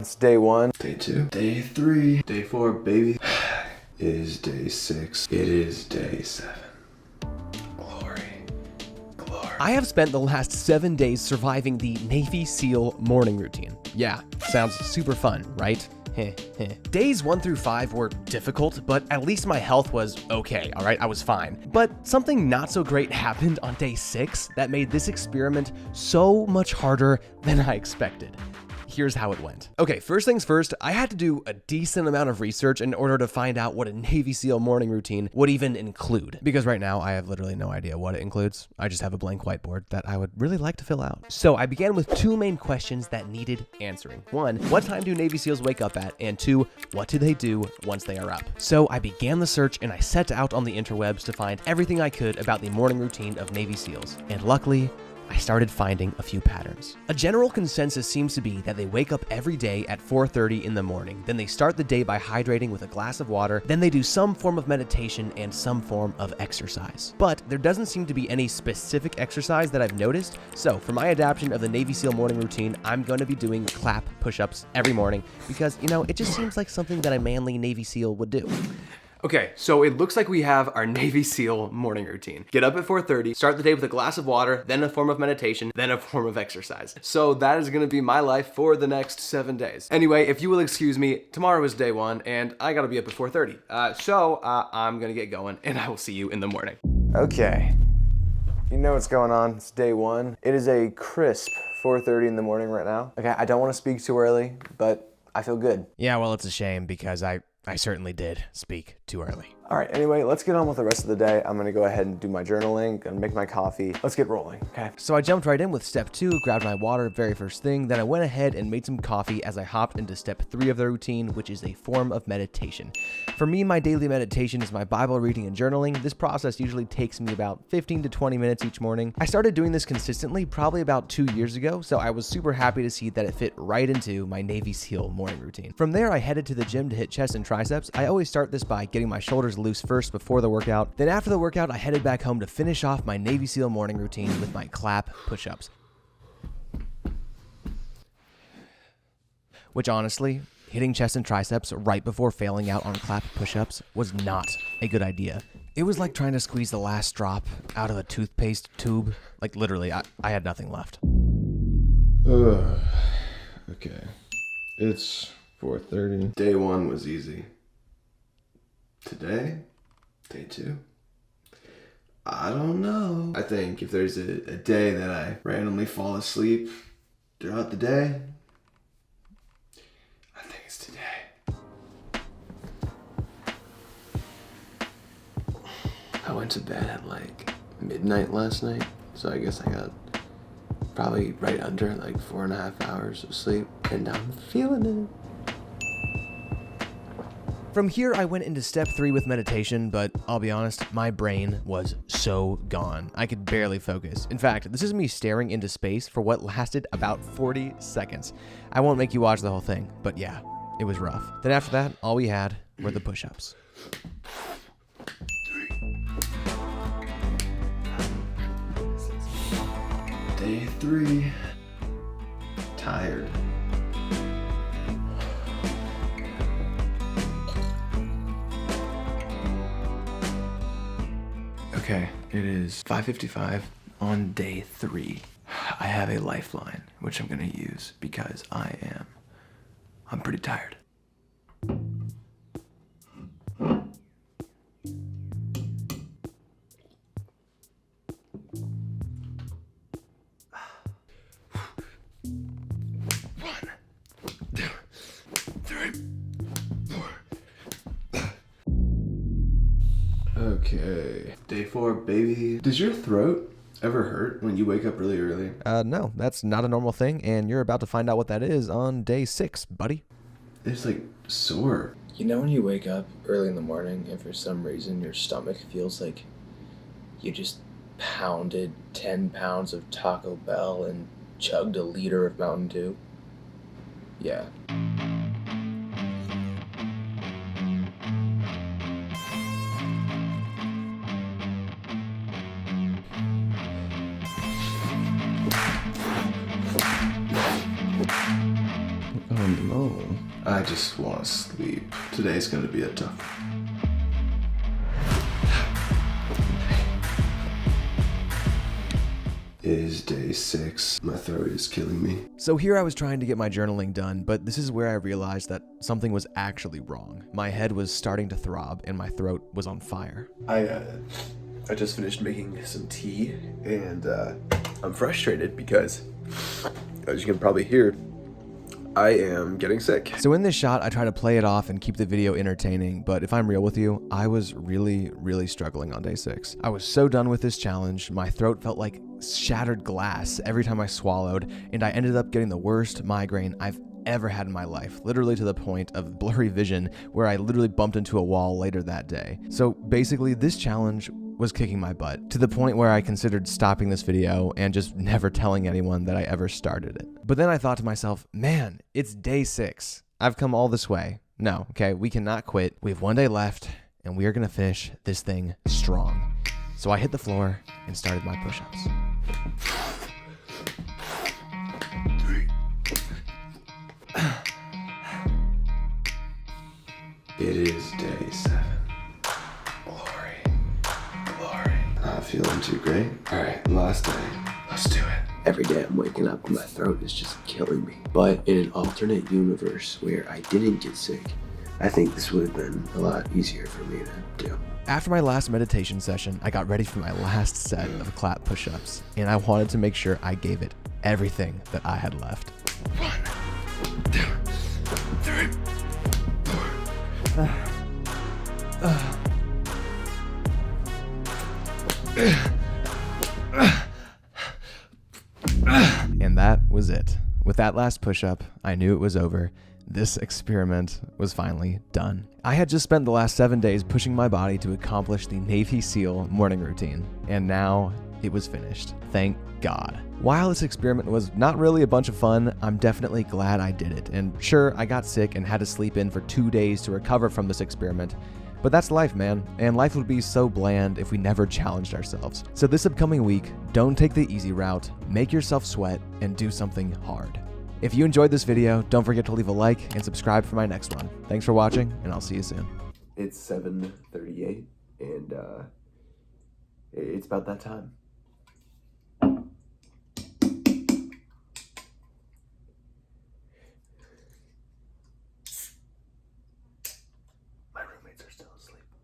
It's day 1. Day 2. Day 3. Day 4, baby. It is day 6. It is day 7. Glory. I have spent the last 7 days surviving the Navy SEAL morning routine. Yeah, sounds super fun, right? Days 1 through 5 were difficult, but at least my health was okay, all right? I was fine. But something not so great happened on day 6 that made this experiment so much harder than I expected. Here's how it went. Okay, first things first, I had to do a decent amount of research in order to find out what a Navy SEAL morning routine would even include. Because right now, I have literally no idea what it includes. I just have a blank whiteboard that I would really like to fill out. So I began with 2 main questions that needed answering. 1, what time do Navy SEALs wake up at? And 2, what do they do once they are up? So I began the search and I set out on the interwebs to find everything I could about the morning routine of Navy SEALs. And luckily, I started finding a few patterns. A general consensus seems to be that they wake up every day at 4:30 in the morning. Then they start the day by hydrating with a glass of water. Then they do some form of meditation and some form of exercise. But there doesn't seem to be any specific exercise that I've noticed. So for my adaptation of the Navy SEAL morning routine, I'm going to be doing clap push-ups every morning because, it just seems like something that a manly Navy SEAL would do. Okay, so it looks like we have our Navy SEAL morning routine. Get up at 4:30, start the day with a glass of water, then a form of meditation, then a form of exercise. So that is gonna be my life for the next 7 days. Anyway, if you will excuse me, tomorrow is day 1 and I gotta be up at 4:30. So I'm gonna get going and I will see you in the morning. Okay. You know what's going on. It's day 1. It is a crisp 4:30 in the morning right now. Okay, I don't want to speak too early, but I feel good. Yeah, well, it's a shame because I certainly did speak too early. All right, anyway, let's get on with the rest of the day. I'm gonna go ahead and do my journaling, gonna make my coffee. Let's get rolling, okay? So I jumped right in with step 2, grabbed my water very first thing, then I went ahead and made some coffee as I hopped into step 3 of the routine, which is a form of meditation. For me, my daily meditation is my Bible reading and journaling. This process usually takes me about 15 to 20 minutes each morning. I started doing this consistently probably about 2 years ago, so I was super happy to see that it fit right into my Navy SEAL morning routine. From there, I headed to the gym to hit chest and triceps. I always start this by getting my shoulders loose first before the workout. Then after the workout, I headed back home to finish off my Navy SEAL morning routine with my clap push-ups. Which honestly, hitting chest and triceps right before failing out on clap push-ups was not a good idea. It was like trying to squeeze the last drop out of a toothpaste tube. Like literally, I had nothing left. Okay. It's 4:30. Day 1 was easy. Today? Day 2? I don't know. I think if there's a day that I randomly fall asleep throughout the day, I think it's today. I went to bed at like midnight last night, so I guess I got probably right under like 4.5 hours of sleep, and I'm feeling it. From here, I went into step 3 with meditation, but I'll be honest, my brain was so gone. I could barely focus. In fact, this is me staring into space for what lasted about 40 seconds. I won't make you watch the whole thing, but yeah, it was rough. Then after that, all we had were the push-ups. Day 3. Tired. Okay, it is 5:55 on day 3. I have a lifeline, which I'm gonna use because I'm pretty tired. Okay, day 4, baby. Does your throat ever hurt when you wake up really early? No, that's not a normal thing, and you're about to find out what that is on day 6, buddy. It's like sore. You know when you wake up early in the morning and for some reason your stomach feels like you just pounded 10 pounds of Taco Bell and chugged a liter of Mountain Dew? Yeah. Oh no. I just want to sleep. Today's gonna be a tough one. It is day 6. My throat is killing me. So here I was trying to get my journaling done, but this is where I realized that something was actually wrong. My head was starting to throb and my throat was on fire. I just finished making some tea, and I'm frustrated because, as you can probably hear, I am getting sick. So in this shot, I try to play it off and keep the video entertaining, but if I'm real with you, I was really struggling on day 6. I was so done with this challenge, my throat felt like shattered glass every time I swallowed, and I ended up getting the worst migraine I've ever had in my life, literally to the point of blurry vision where I literally bumped into a wall later that day. So basically, this challenge was kicking my butt to the point where I considered stopping this video and just never telling anyone that I ever started it. But then I thought to myself, man, it's day 6. I've come all this way. No, okay, we cannot quit. We have one day left and we are gonna finish this thing strong. So I hit the floor and started my push-ups. It is day 7. Glory. Not feeling too great. Alright, last day. Let's do it. Every day I'm waking up and my throat is just killing me. But in an alternate universe where I didn't get sick, I think this would have been a lot easier for me to do. After my last meditation session, I got ready for my last set of clap push-ups, and I wanted to make sure I gave it everything that I had left. 1, 2, 3, 4. And that was it. With that last push-up, I knew it was over. This experiment was finally done. I had just spent the last 7 days pushing my body to accomplish the Navy SEAL morning routine, and now it was finished. Thank God. While this experiment was not really a bunch of fun, I'm definitely glad I did it. And sure, I got sick and had to sleep in for 2 days to recover from this experiment. But that's life, man, and life would be so bland if we never challenged ourselves. So this upcoming week, don't take the easy route, make yourself sweat, and do something hard. If you enjoyed this video, don't forget to leave a like and subscribe for my next one. Thanks for watching, and I'll see you soon. It's 7:38, and it's about that time.